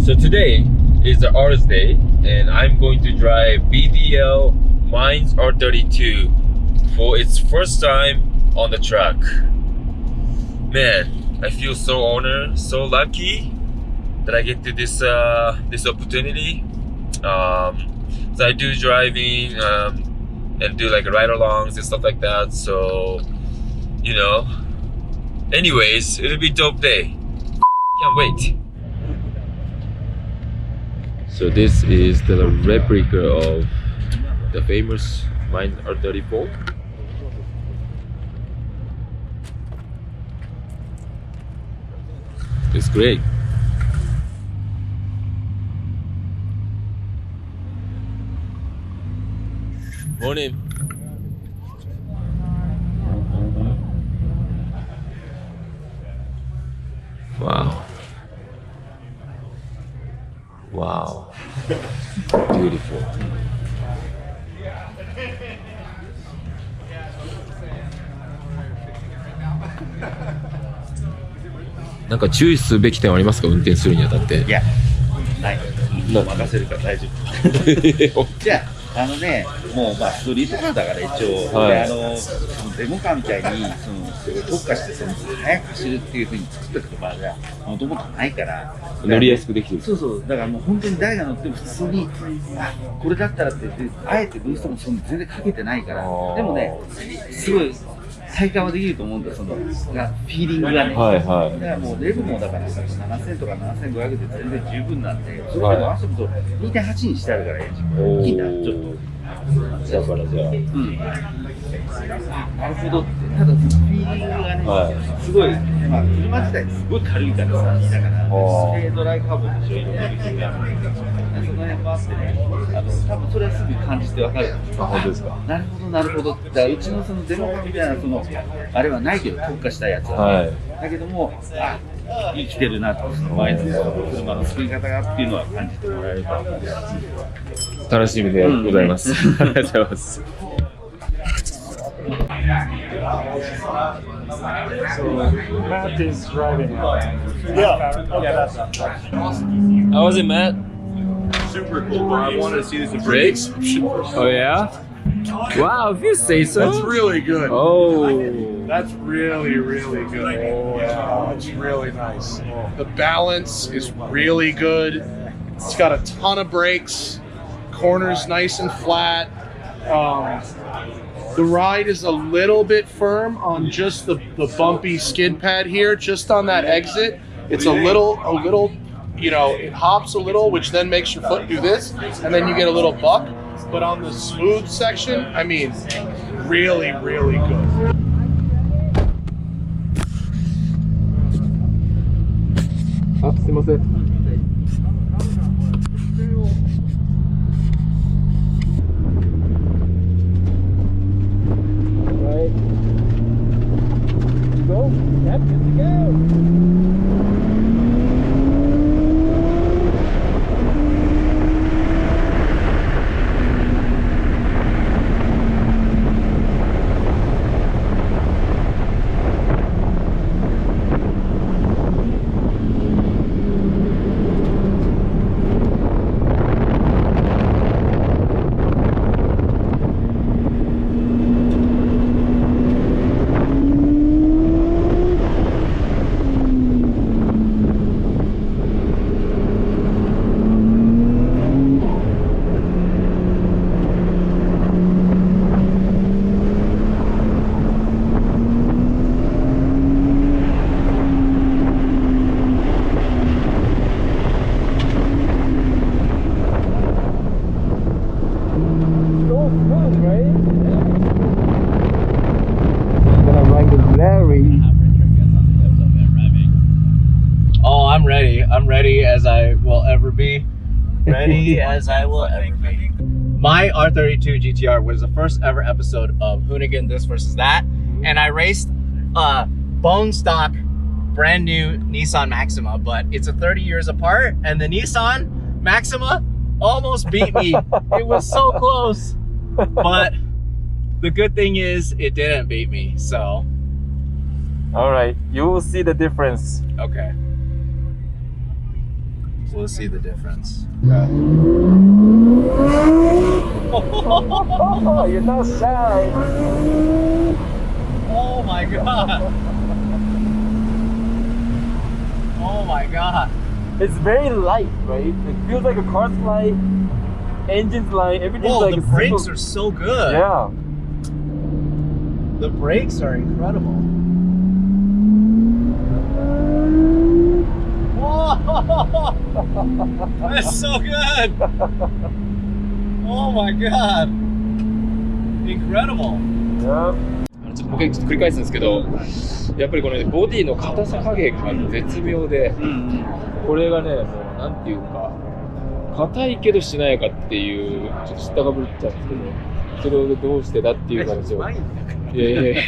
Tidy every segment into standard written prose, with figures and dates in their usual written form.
So today is the artist day and I'm going to drive BBL Mines R32 for its first time on the track. Man, I feel so honored, so lucky that I get to this this opportunity. So I do driving and do like ride-alongs and stuff like that. So, you know, anyways, it'll be a dope day. Can't wait. So this is the replica of the famous Mines R34. It's great. Morning. Wow. Wow. Beautiful. なんか注意すべき点はありますか、運転するにあたって。いや、ない。任せるから大丈夫。じゃあ、もうストリートカーだから一応、はい、デモカーみたいに特化して速く走るっていう風に作った車じゃもともとないから。乗りやすくできてる。そうそう。だからもう本当に誰が乗っても普通に、これだったらってあえてブーストも全然かけてないから。でもね、すごい。体感はできると思うんだよ、そのフィーリングがね。はいはい。だからもうレブもだから7000とか7500で全然十分なんで、それでも合わせると 2.8 にしてあるからエンジン大きいな、ちょっと。だからじゃあ。なるほどって、ただフィーリングがね、すごい、まあ車自体すごい軽いからさ、だからスペードライカーボンでしょ、いろんな部品が。その辺もあってね、多分それはすぐ感じてわかる。あ、本当ですか。なるほどなるほど。だからうちのそのデモカーみたいなあれはないけど特化したやつは、ね、だけども生きてるなとその前の車の作り方がっていうのは感じてもらえると楽しみでございます。ありがとうございます。So Matt is driving. Yeah, that's awesome. How was it, Matt? Super cool, bro. I wanted to see this in brakes. Oh yeah? Wow, if you say so. That's really good. Oh. That's really, really good. Oh, yeah. It's really nice. The balance is really good. It's got a ton of brakes. Corners nice and flat. The ride is a little bit firm on just the bumpy skid pad here, just on that exit. It's a little, you know, it hops a little, which then makes your foot do this, and then you get a little buck. But on the smooth section, I mean, really, really good. Ah, すいません。Go, yep, good to go. Oh, I'm ready. I'm ready as I will ever be. Ready as I will ever be. My R32 GTR was the first ever episode of Hoonigan This Versus That, and I raced a bone stock brand new Nissan Maxima, but it's a 30 years apart, and the Nissan Maxima almost beat me. It was so close, but the good thing is it didn't beat me, so. All right, you will see the difference. Okay. we'll see the difference. You're not shy. Oh my god. Oh my god. It's very light, right? It feels like a car's light, engine's light, everything's Whoa, like the a brakes simple- are so good. Yeah. The brakes are incredible. Whoa! That's so good! Oh my god! Incredible! Yeah. ちょっともう一回ちょっと繰り返すんですけど、やっぱりこのね、ボディの硬さ加減が絶妙で、これがね、もうなんていうか、硬いけどしなやかっていう、ちょっと知ったかぶっちゃうんですけど、それをどうしてだっていう話を。いやいやいや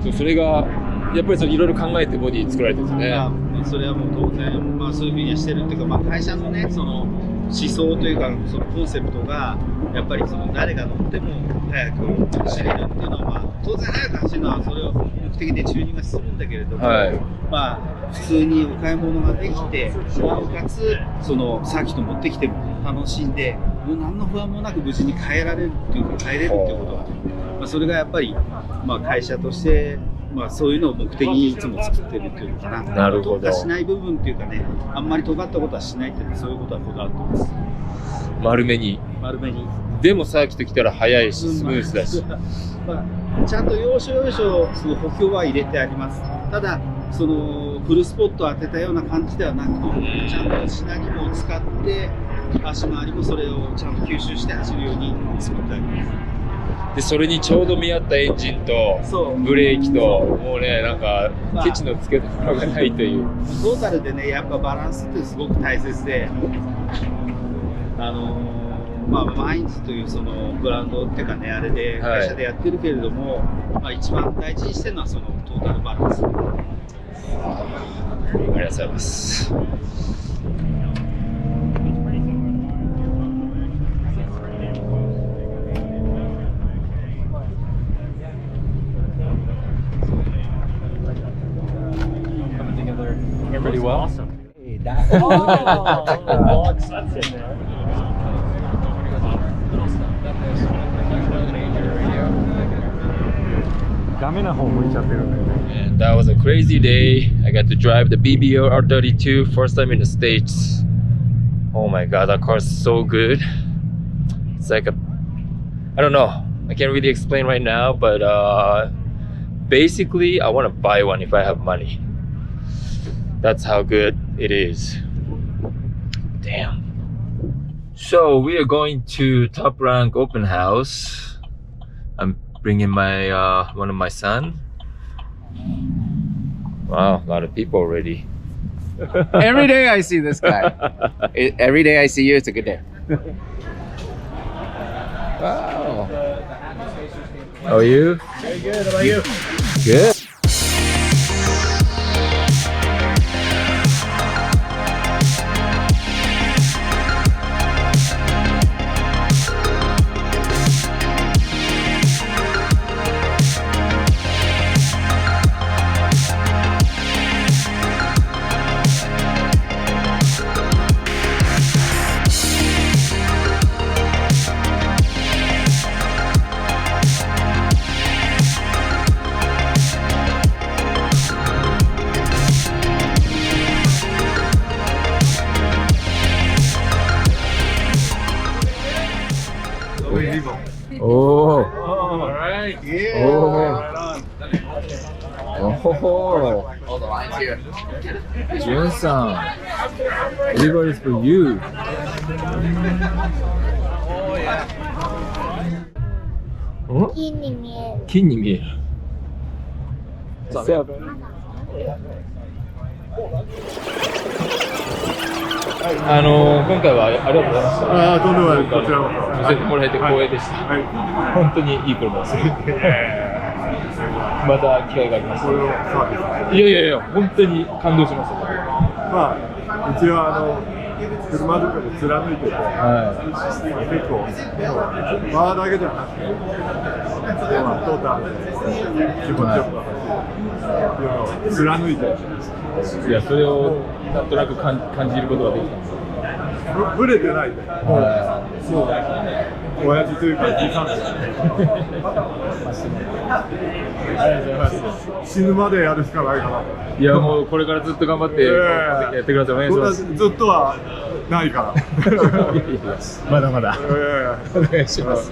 そうそれが、やっぱりいろいろ考えてボディ作られてるんですね。それはもう当然、まあ、そういうふうにはしてるっていうか、まあ、会社のね、その思想というか、そのコンセプトが、やっぱりその誰が乗っても速く走れるっていうのは、まあ、当然速く走るのはそれを目的でチューニングはするんだけれども、はい、まあ、普通にお買い物ができて、なおかつそのサーキット持ってきても楽しんで、もう何の不安もなく無事に帰られるっていうか、帰れるっていうことは、まあ、それがやっぱり、まあ、会社として、まあ、そういうのを目的にいつも作ってるっていうのかな。なるほど。特化しない部分っていうかね、あんまり尖ったことはしないっていうのは、そういうことはこだわってます。丸めに。丸めに。でもサーキット来たら速いし、スムーズだし。まあ、ちゃんと要所要所その補強は入れてあります。ただそのフルスポットを当てたような感じではなく、ちゃんと品木も使って足回りもそれをちゃんと吸収して走るように作ってあります。でそれにちょうど見合ったエンジンとブレーキともうねなんかケチのつけどころがないという、トータルでねやっぱバランスってすごく大切で、まあ、マインズというそのブランドっていうかねあれで会社でやってるけれども、まあ、一番大事にしてるのはそのトータルバランス。ありがとうございます。Pretty well. Awesome. Hey, that. And that was a crazy day. I got to drive the BBL R32 first time in the States. Oh my god, that car is so good. It's like I don't know. I can't really explain right now, but basically I want to buy one if I have money. That's how good it is. Damn. So we are going to Toprank open house. I'm bringing my one of my son. Wow, a lot of people already. Every day I see this guy. Every day I see you, it's a good day. Wow. How are you? Very good. How about you? Good. Oh. Alright. Yeah. Oh. Right on. Oh. All the lines here. Jun-san. Everybody's for you. Oh yeah. 金に見える。金に見える。今回はありがとうございました。とんでもない。こちらこそ。見せてもらえて光栄でした。はい。本当にいい車です。また機会があります。これをサービス。いやいやいや、本当に感動しました。まあうちは車作り貫いてて、結構バーだけじゃなくて、まあトータルで気持ちよく走るっていうのを貫いてる。いや、それをなんとなく感じることができたんですよ。ぶれてないで。そう親父というかじいさんです。ありがとうございます。死ぬまでやるしかないかな。いやもうこれからずっと頑張ってやってください。お願いします。ずっとはないから。まだまだ。お願いします。